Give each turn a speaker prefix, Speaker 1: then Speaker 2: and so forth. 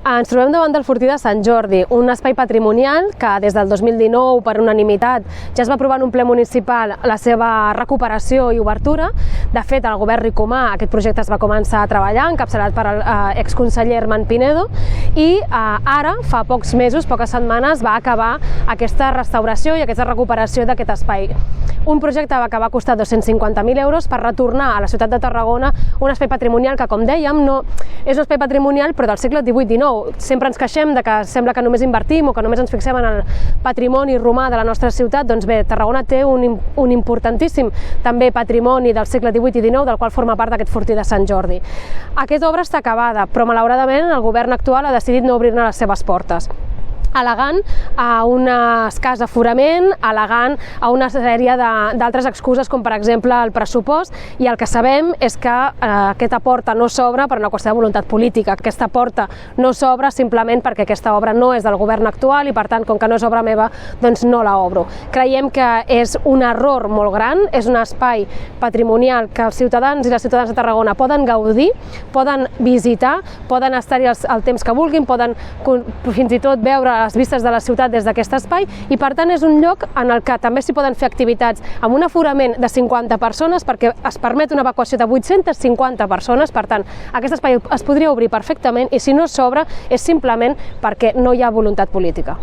Speaker 1: Ens trobem davant del Fortí de Sant Jordi, un espai patrimonial que des del 2019 per unanimitat ja es va aprovar en un ple municipal la seva recuperació i obertura. De fet, el govern Ricomà aquest projecte es va començar a treballar, encapçalat per l'exconseller Herman Pinedo, i ara, fa pocs mesos, poques setmanes, va acabar aquesta restauració i aquesta recuperació d'aquest espai. Un projecte que va costar 250.000 euros per retornar a la ciutat de Tarragona un espai patrimonial que, com dèiem, no és un espai patrimonial però del segle XVIII-XIX. Sempre ens queixem de que sembla que només invertim o que només ens fixem en el patrimoni romà de la nostra ciutat. Doncs bé, Tarragona té un importantíssim també patrimoni del segle XVIII i XIX, del qual forma part d'aquest Fortí de Sant Jordi. Aquesta obra està acabada, però malauradament el govern actual ha decidit no obrir-ne les seves portes, al·legant a un escàs aforament, al·legant a una sèrie d'altres excuses, com per exemple el pressupost, i el que sabem és que aquesta porta no s'obre per una qüestió de voluntat política. Aquesta porta no s'obre simplement perquè aquesta obra no és del govern actual i, per tant, com que no és obra meva, doncs no la obro. Creiem que és un error molt gran, és un espai patrimonial que els ciutadans i les ciutadanes de Tarragona poden gaudir, poden visitar, poden estar-hi el temps que vulguin, poden fins i tot veure les vistes de la ciutat des d'aquest espai, i per tant és un lloc en el que també s'hi poden fer activitats amb un aforament de 50 persones, perquè es permet una evacuació de 850 persones. Per tant, aquest espai es podria obrir perfectament, i si no s'obre és simplement perquè no hi ha voluntat política.